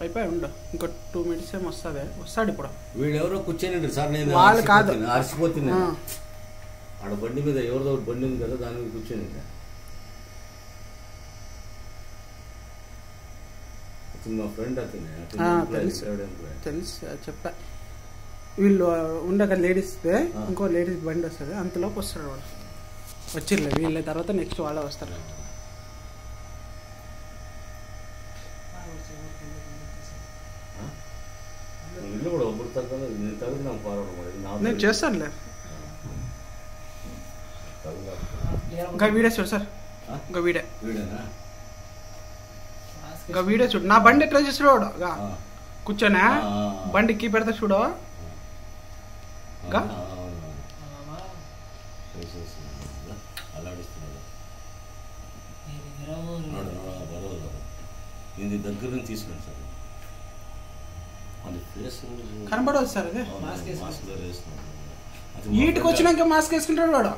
అయిపోయి ఉండు, ఇంకో 2 minutes ఏమో వస్తాడు ఇప్పుడు. వీడెవరో కూర్చొని సార్ నేను వాళ్ళు కాదు అరిసిపోతుంది. ఆడ బండి మీద ఎవరిదో బండి ఉంది కదా, దాని మీద కూర్చొని మా ఫ్రెండ్ తెలుసు చెప్పా. వీళ్ళు ఉండక లేడీస్ ఇంకో లేడీస్ బండి వస్తుంది, అంతలోపు వస్తాడు వాడు. వచ్చిర్లే వీళ్ళ తర్వాత నెక్స్ట్ వాళ్ళే వస్తారు. నేను చేస్తానులే. ఇంకా వీడియో చూడు సార్, ఇంకా వీడియో చూడు. నా బండి ఎట్లా చేస్తాడు వాడు కూర్చొనే బండి కీ పెడతా చూడు. దగ్గర నుంచి తీసుకున్నాను సార్, కనబడదు సార్. అదే వీటికి వచ్చినాక మాస్క్ వేసుకుంటాడు వాడు.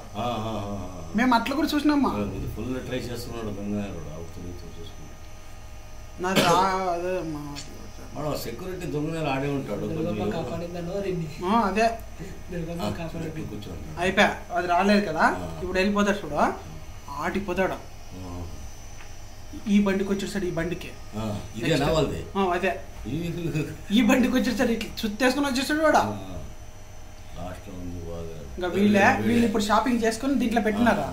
మేము అట్లా కూడా చూసినామా. ఫుల్ ట్రై చేస్తున్నాడు సెక్యూరిటీ దొంగలు ఆడే ఉంటాడు. అదే అయిపోయా, అది రాలేదు కదా, ఇప్పుడు వెళ్ళిపోతాడు చూడు, ఆటిపోతాడు. ఈ బండికి వచ్చేసాడు, ఈ బండికి అదే ఈ బండికి వచ్చేసాడు, ఇట్లా చుట్టేసుకుని వచ్చేసాడు వాడు. ఇంకా వీళ్ళు ఇప్పుడు షాపింగ్ చేసుకుని దీంట్లో పెట్టినారా.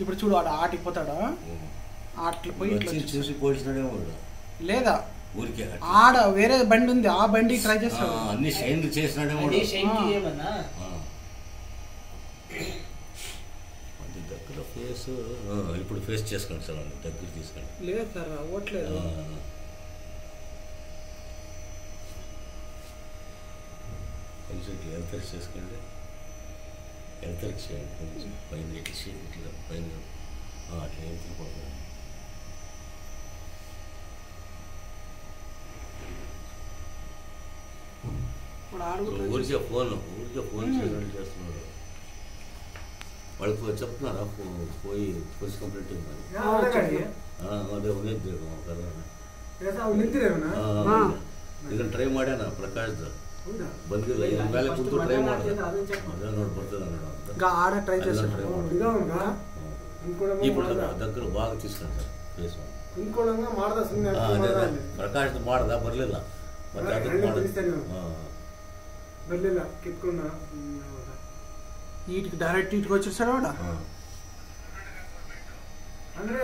ఇప్పుడు చూడు వాడు ఆటిపోతాడు, అట్లా పోయి చూసి పోయినాడేమో లేదా ఆడ వేరే బండి ఉంది, ఆ బండి ట్రై చేస్తాడు. అన్ని షైన్ చేసినాడేమో. దగ్గర ఫేస్ ఇప్పుడు ఫేస్ చేసుకోండి సార్, దగ్గర తీసుకోండి. లేదు సార్ అవ్వట్లేదు. కొంచెం ఎలతరికి చేసుకోండి, ఎలతరికి చేయండి. కొంచెం పైన ఇట్లా పైన అట్లా ఎలతరికి పోతుంది. ఊరికే ఫోన్ చేస్తున్నాడు. వాళ్ళకి చెప్తున్నారా పోయి పోలీస్ కంప్లైంట్ ಇದನ್ನ ಟ್ರೈ ಮಾಡ್ಯಾನ ಪ್ರಕಾಶ್ ಬಂದಿಲ್ಲ, ಇದ್ರ ಮೇಲೆ ಕುಂತು ಟ್ರೈ ಮಾಡಿದೆ. ಅದೇ ನೋಡಿ ಬರ್ತದೆ ఇప్పుడు దగ్గర బాగా తీసుకుంటారు ఫೇಸ್. ప్రకాಶ್ ಮಾಡ್ದ ಬರಲಿಲ್ಲ, ಮತ್ತೆ ಅದಕ್ಕೆ ಬರಲಿಲ್ಲ ಕಿತ್ಕೊಂಡ వీటికి డైరెక్ట్ వీటికి వచ్చేసాడు వాడు. ಅಂದ್ರೆ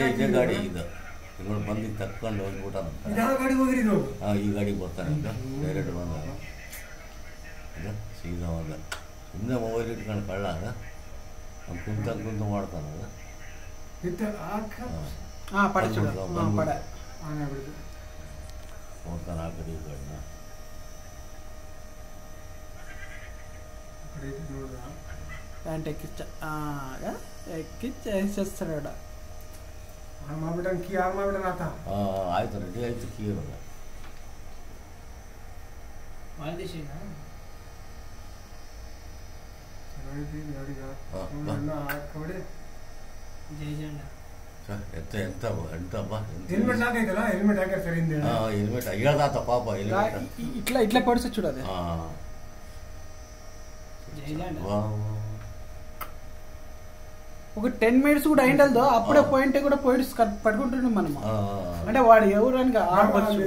ಇದೇ ಗಾಡಿ ಇದು ಬಂದು ತಕ್ಕೊಂಡು ಹೋಗ್ಬಿಟ್ಟಾನಂತ. ಈ ಗಾಡಿಗೆ ಬರ್ತಾನಂತ ಡೈರೆಕ್ಟ್ ಬಂದ ಸೀದಾ ಬಂದ. ಸುಮ್ಮನೆ ಮೊಬೈಲ್ ಇಟ್ಕೊಂಡು ಕಳ್ಳ ಅದ ಕುಂತ ಮಾಡ್ತಾನದ. ನೋಡ್ತಾನೆ ಆ ಕಡೆ ಈ ಕಡೆನ. ಪ್ಯಾಂಟ್ ಎಕ್ಕಿಚ್ಚೇಸ್ತಾಡ ಮಾಡ್ಬಿಟ್ಟ ಕೀ ಆಗ ಮಾಡ್ಬಿಟ್ಟ ಆತ. ಆಯ್ತು ರೆಡಿ ಆಯ್ತು ಕೀ ಇವಾಗ. ಹೆಲ್ಮೆಟ್ ಹೇಳ್ದಾತ ಪಾಪ. ఇట్లా ఇట్లా పడిసి చూడదు. ఒక 10 minutes కూడా అయిండదు, అప్పుడే పోయింటే కూడా పోయి పట్టుకుంటున్నాం మనం. అంటే వాడు ఎవరు అని ఆడవచ్చు.